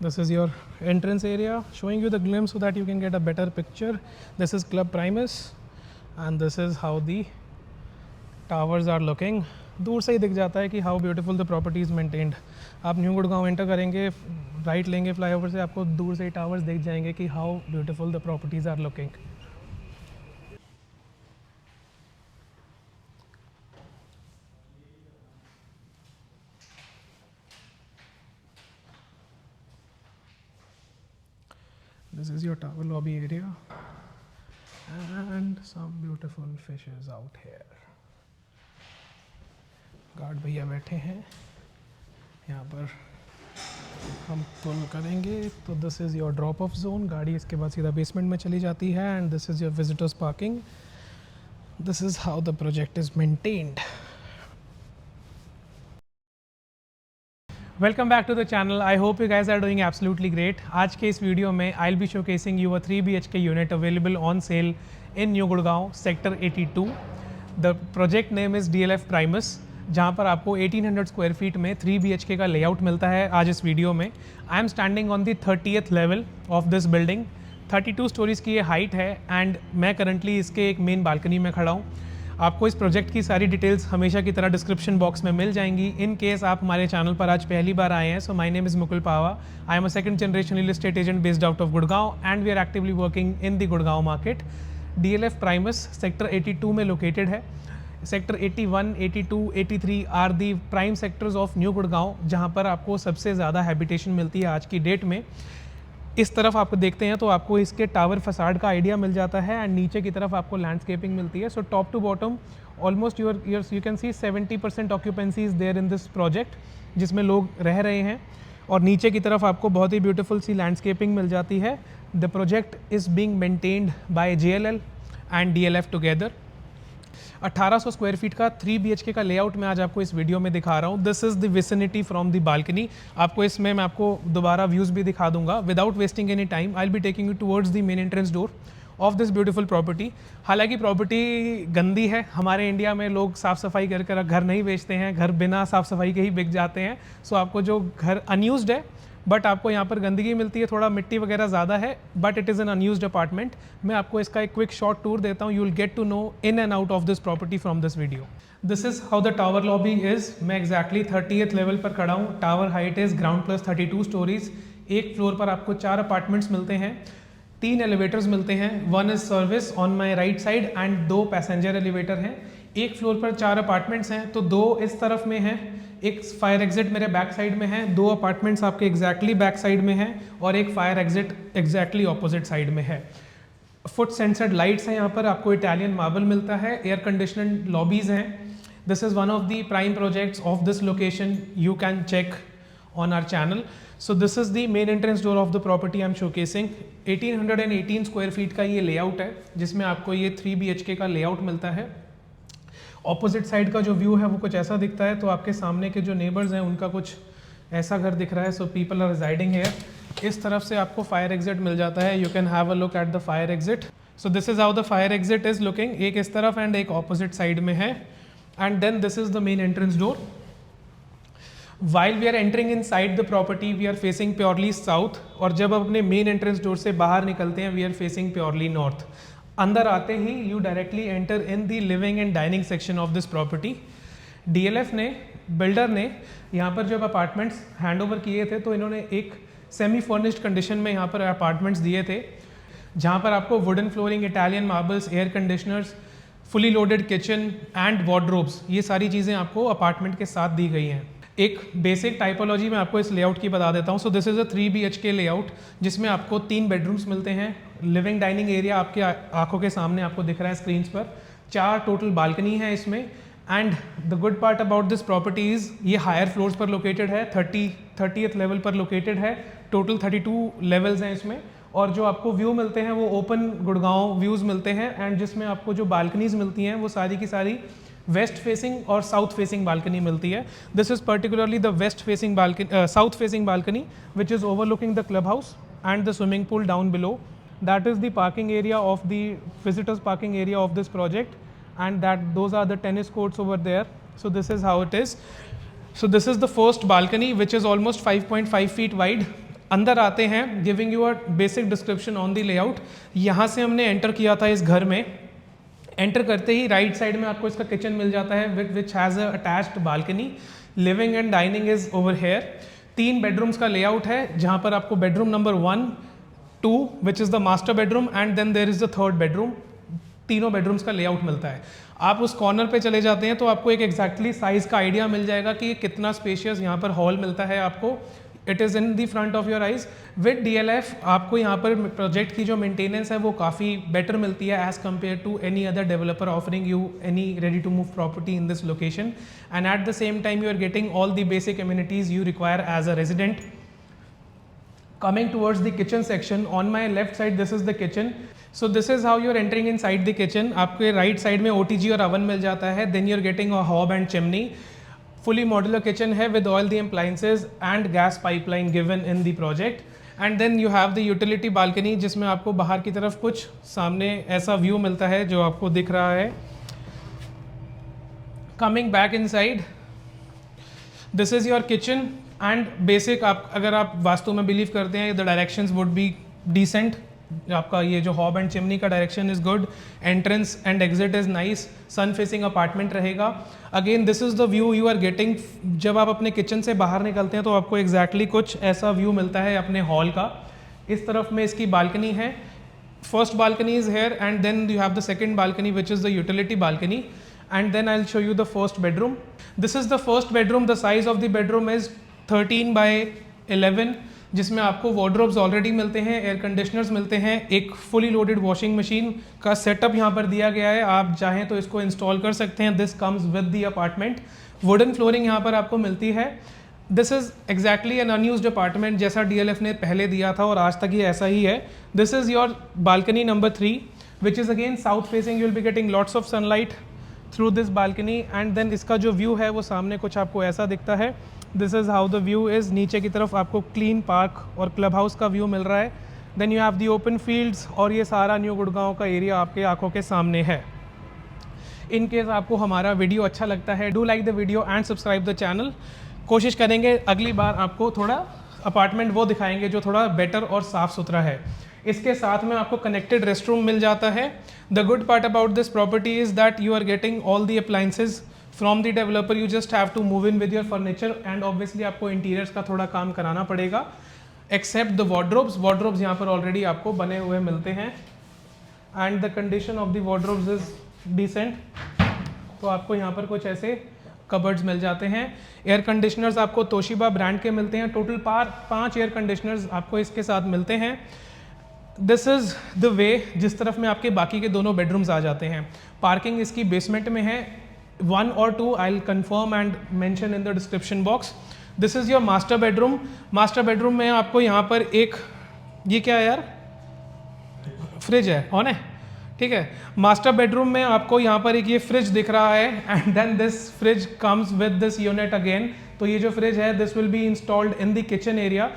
This is your entrance area, showing you the glimpse so that you can get a better picture. This is Club Primus and this is how the towers are looking. दूर से ही दिख जाता है कि how beautiful the property is maintained. आप new Gurgaon enter करेंगे, right लेंगे flyover से, आपको दूर से ही टावर्स दिख जाएंगे कि how beautiful the properties are looking. This is your tower lobby area and some beautiful fishes out here. Guard भैया बैठे हैं यहाँ पर, हम पुल करेंगे तो this is your drop off zone. गाड़ी इसके बाद सीधा बेसमेंट में चली जाती है and this is your visitors parking. This is how the project is maintained. Welcome back to the channel. I hope you guys are doing absolutely great. आज के इस वीडियो में I will be showcasing you a 3 BHK unit available on sale in new Gurgaon sector 82. The project name is DLF Primus, जहाँ पर आपको 1800 square feet में 3 BHK का layout मिलता है. आज इस वीडियो में I am standing on the 30th level of this building. 32 stories की ये हाइट है एंड मैं करंटली इसके एक मेन बालकनी में खड़ा हूँ. आपको इस प्रोजेक्ट की सारी डिटेल्स हमेशा की तरह डिस्क्रिप्शन बॉक्स में मिल जाएंगी. इन केस आप हमारे चैनल पर आज पहली बार आए हैं, so my name is Mukul Pawa. I am a second generation real estate agent based out of Gurgaon and we are actively working in the Gurgaon market. DLF Primus sector 82 में लोकेटेड है. Sector 81, 82, 83 are the prime sectors of new Gurgaon, जहाँ पर आपको सबसे ज़्यादा habitation मिलती है आज की डेट में. इस तरफ आपको देखते हैं तो आपको इसके टावर फसाड का आइडिया मिल जाता है एंड नीचे की तरफ आपको लैंडस्केपिंग मिलती है. So top to bottom almost you can see 70% occupancy is there in this project, जिसमें लोग रह रहे हैं. और नीचे की तरफ आपको बहुत ही ब्यूटीफुल सी लैंडस्केपिंग मिल जाती है. The project is being maintained by JLL and DLF together. 1800 square feet का 3 BHK का लेआउट मैं आज आपको इस वीडियो में दिखा रहा हूँ. This is the vicinity from the balcony. आपको इसमें मैं आपको दोबारा व्यूज़ भी दिखा दूंगा. Without wasting any time I will be taking you towards the main entrance door of this beautiful property. हालांकि प्रॉपर्टी गंदी है. हमारे इंडिया में लोग साफ़ सफाई कर कर घर नहीं बेचते हैं, घर बिना साफ़ सफाई के ही बिक जाते हैं. सो आपको जो घर अनयूज्ड है बट आपको यहाँ पर गंदगी मिलती है, थोड़ा मिट्टी वगैरह ज़्यादा है, but it is an unused apartment. मैं आपको इसका एक क्विक शॉर्ट टूर देता हूँ. You will get to know in and out of this property from this video. This is how the tower lobby is. मैं एग्जैक्टली 30th लेवल पर खड़ा हूँ. Tower height is ground plus 32 stories. एक floor पर आपको 4 apartments मिलते हैं, 3 elevators मिलते हैं. 1 is service on my right side and 2 passenger elevator हैं. एक फ्लोर पर 4 अपार्टमेंट्स हैं, तो 2 इस तरफ में हैं, एक फायर एग्जिट मेरे बैक साइड में है. 2 अपार्टमेंट्स आपके एग्जैक्टली बैक साइड में हैं और एक fire exit exactly opposite side में है. फुट सेंसर्ड लाइट्स हैं यहाँ पर. आपको इटालियन मार्बल मिलता है. एयर कंडीशनड लॉबीज़ हैं. This is one of the prime projects of this location. You can check on our channel. So this is the main entrance door of the property I am showcasing. 1818 square feet का ये layout है, जिसमें आपको ये 3 BHK का layout मिलता है. Opposite side का जो व्यू है वो कुछ ऐसा दिखता है. तो आपके सामने के जो नेबर्स हैं उनका कुछ ऐसा घर दिख रहा है. So people are residing here. इस तरफ से आपको फायर एग्जिट मिल जाता है. You can have a look at the fire exit. So this is how the fire exit is looking. एक इस तरफ एंड एक ऑपोजिट साइड में है. And then this is the main entrance door. While we are entering inside the property we are facing purely south, और जब अपने main entrance door से बाहर निकलते हैं we are facing purely north. अंदर आते ही you directly enter in the living and dining section of this property. DLF ने, बिल्डर ने यहाँ पर जब अपार्टमेंट्स हैंड ओवर किए थे तो इन्होंने एक सेमी फर्निश्ड कंडीशन में यहाँ पर अपार्टमेंट्स दिए थे, जहाँ पर आपको wooden flooring, Italian marbles, air conditioners, fully loaded kitchen and wardrobes, ये सारी चीज़ें आपको अपार्टमेंट के साथ दी गई हैं. एक बेसिक टाइपोलॉजी मैं आपको इस लेआउट की बता देता हूँ. सो this is a 3 BHK layout, जिसमें आपको 3 बेडरूम्स मिलते हैं. लिविंग डाइनिंग एरिया आपके आंखों के सामने आपको दिख रहा है स्क्रीन्स पर. 4 टोटल बालकनी है इसमें. And the good part about this property is ये हायर फ्लोर्स पर लोकेटेड है. 30th लेवल पर लोकेटेड है. टोटल 32 लेवल्स हैं इसमें. और जो आपको व्यू मिलते हैं वो ओपन गुड़गांव व्यूज़ मिलते हैं. एंड जिसमें आपको जो बालकनीज मिलती हैं वो सारी की सारी वेस्ट फेसिंग और साउथ फेसिंग बालकनी मिलती है. This is particularly the waste facing balcony, south facing balcony which is overlooking the club house and the swimming pool down below. That is the parking area of the visitors parking area of this project, and those are the tennis courts over there. So this is how it is. So this is the first balcony, which is almost 5.5 feet wide. अंदर आते हैं, giving you a basic description on the layout. यहाँ से हमने enter किया था इस घर में। एंटर करते ही राइट साइड में आपको इसका किचन मिल जाता है which has a attached balcony. Living and dining is over here. 3 bedrooms का लेआउट है, जहाँ पर आपको bedroom number 1, 2 which is the master bedroom and then there is the 3rd bedroom. तीनों बेडरूम्स का लेआउट मिलता है। आप उस कॉर्नर पे चले जाते हैं तो आपको एक एग्जैक्टली साइज़ का आइडिया मिल जाएगा कि कितना स्पेशियस यहाँ पर हॉल मिलता है आपको। It is in the front of your eyes. With DLF आपको यहाँ पर प्रोजेक्ट की जो मेंटेनेंस है वो काफ़ी बेटर मिलती है as compare to any other developer offering you any ready to move property in this location. And at the same time you are getting all the basic amenities you require as a resident. Coming towards the kitchen section, on my left side this is the kitchen. So this is how you are entering inside the kitchen. आपके right side में OTG और oven मिल जाता है. Then you are getting a hob and chimney. Fully modular kitchen है with all the appliances and gas pipeline given in the project. And then you have the utility balcony जिसमें आपको बाहर की तरफ कुछ सामने ऐसा view मिलता है जो आपको दिख रहा है. Coming back inside, this is your kitchen. And basic आप अगर आप वास्तु में बिलीव करते हैं the directions would be decent. आपका ये जो हॉब एंड चिमनी का direction is good, entrance and exit is nice, sun facing apartment रहेगा। Again this is the view you are getting. जब आप अपने किचन से बाहर निकलते हैं तो आपको एग्जैक्टली कुछ ऐसा व्यू मिलता है अपने हॉल का। इस तरफ में इसकी बालकनी है। First balcony is here and then you have the second balcony which is the utility balcony. And then I will show you the first bedroom. This is the first bedroom. The size of the bedroom is 13x11, जिसमें आपको wardrobes already मिलते हैं, air conditioners मिलते हैं, एक fully loaded washing machine का setup यहाँ पर दिया गया है। आप चाहें तो इसको इंस्टॉल कर सकते हैं। This comes with the apartment. Wooden flooring यहाँ पर आपको मिलती है। This is exactly an unused apartment जैसा DLF ने पहले दिया था और आज तक ये ऐसा ही है। This is your balcony number 3 which is again south facing. You will be getting lots of sunlight through this balcony and then इसका जो व्यू है वो सामने कुछ आपको ऐसा दिखता है। This is how the view is. नीचे की तरफ आपको क्लीन पार्क और क्लब हाउस का व्यू मिल रहा है। Then you have the open fields और ये सारा न्यू गुड़गांव का एरिया आपके आंखों के सामने है। इन केस आपको हमारा वीडियो अच्छा लगता है, do like the video and subscribe the channel. कोशिश करेंगे अगली बार आपको थोड़ा अपार्टमेंट वो दिखाएंगे जो थोड़ा बेटर और साफ़ सुथरा है। इसके साथ में आपको कनेक्टेड रेस्ट रूम मिल जाता है। The good part about this property is that you are getting all the appliances from the developer. You just have to move in with your furniture and obviously आपको interiors का थोड़ा काम कराना पड़ेगा, accept the wardrobes. Wardrobes यहाँ पर already आपको बने हुए मिलते हैं and the condition of the wardrobes is decent. तो आपको यहाँ पर कुछ ऐसे कबर्ड्स मिल जाते हैं। एयर कंडीशनर्स आपको तोशिबा ब्रांड के मिलते हैं। टोटल 5 एयर कंडीशनर्स आपको इसके साथ मिलते हैं। दिस इज़ द वे जिस तरफ में आपके बाकी के दोनों बेडरूम्स आ जाते हैं। पार्किंग इसकी बेसमेंट में है। 1 और 2 I will confirm and mention in the description box. This is your master bedroom. Master bedroom में आपको यहाँ पर एक, ये क्या है यार, फ्रिज है, ऑन है, ठीक है। मास्टर बेडरूम में आपको यहाँ पर एक ये फ्रिज दिख रहा है and then this fridge comes with this unit again. तो ये जो फ्रिज है this will be installed in the kitchen area.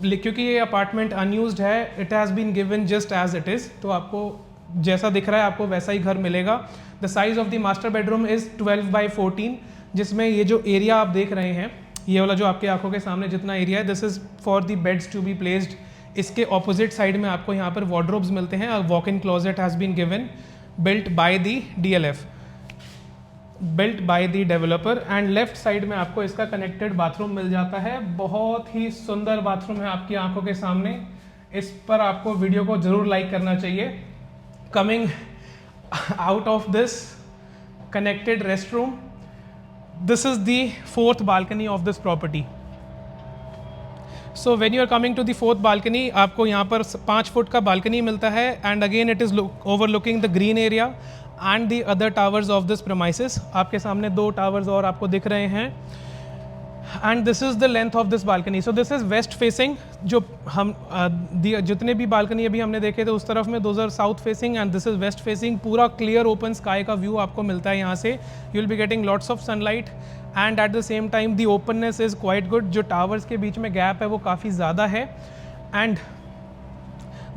क्योंकि ये अपार्टमेंट अनयूज्ड है, it has been given just as it is. तो आपको जैसा दिख रहा है आपको वैसा ही घर मिलेगा। The size of the master bedroom is 12x14, जिसमें ये जो एरिया आप देख रहे हैं, ये वाला जो आपके आंखों के सामने जितना एरिया है, this is for the beds to be placed. इसके ऑपोजिट साइड में आपको यहाँ पर वार्डरोब्स मिलते हैं और walk in closet has been given, built by the DLF, built by the developer. And left side में आपको इसका कनेक्टेड बाथरूम मिल जाता है। बहुत ही सुंदर बाथरूम है आपकी आंखों के सामने। इस पर आपको वीडियो को ज़रूर लाइक करना चाहिए। Coming out of this connected rest room, this is the 4th balcony of this property. So when you are coming to the 4th balcony, आपको यहाँ पर 5 फुट का बालकनी मिलता है and again it is overlooking the green area and the other towers of this premises. आपके सामने 2 towers और आपको दिख रहे हैं and this is the length of this balcony. So this is west facing. जो हम जितने भी बालकनी अभी हमने देखे थे उस तरफ में those are south facing and this is west facing. पूरा क्लियर ओपन स्काई का व्यू आपको मिलता है यहाँ से। You will be getting lots of sunlight and at the same time the openness is quite good. जो टावर्स के बीच में गैप है वो काफ़ी ज़्यादा है and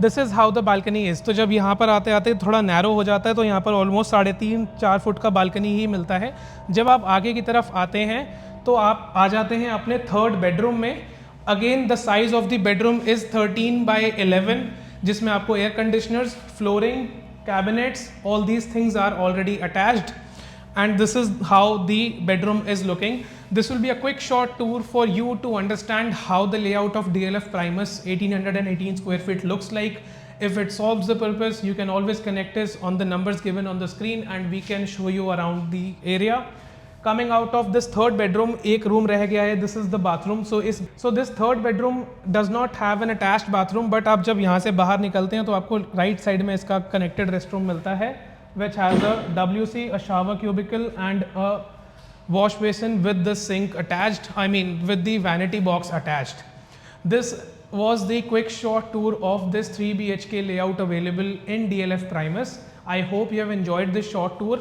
this is how the balcony is. तो जब यहाँ पर आते आते थोड़ा नैरो हो जाता है तो यहाँ पर ऑलमोस्ट 3.5-4 फुट का बालकनी ही मिलता है। जब आप आगे की तरफ आते हैं तो आप आ जाते हैं अपने 3rd बेडरूम में again the size of the bedroom is 13x11, जिसमें आपको air conditioners, flooring, cabinets, all these things are already attached, and this is how the bedroom is looking. This will be a quick short tour for you to understand how the layout of DLF Primus 1818 square feet looks like. If it solves the purpose, you can always connect us on the numbers given on the screen and we can show you around the area. Coming out of this third bedroom, एक room रह गया है, this is the bathroom. So this third bedroom does not have an attached bathroom, but आप जब यहाँ से बाहर निकलते हैं तो आपको right side में इसका connected restroom मिलता है, which has a WC, a shower cubicle and a wash basin with the sink attached, I mean with the vanity box attached. This was the quick short tour of this 3 BHK layout available in DLF Primus. I hope you have enjoyed this short tour.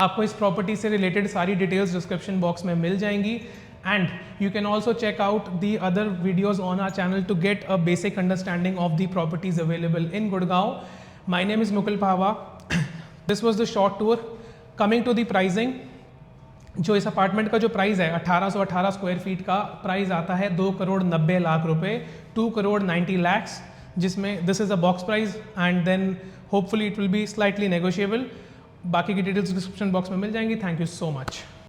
आपको इस property से related सारी details description box में मिल जाएंगी, and you can also check out the other videos on our channel to get a basic understanding of the properties available in Gurgaon. My name is Mukul Pawa. This was the short tour. Coming to the pricing, जो इस apartment का जो price है 1818 square feet का price आता है 2,90,00,000 रुपये, 2,90,00,000, जिसमें this is a box price and then hopefully it will be slightly negotiable. बाकी की डिटेल्स डिस्क्रिप्शन बॉक्स में मिल जाएंगी. Thank you so much.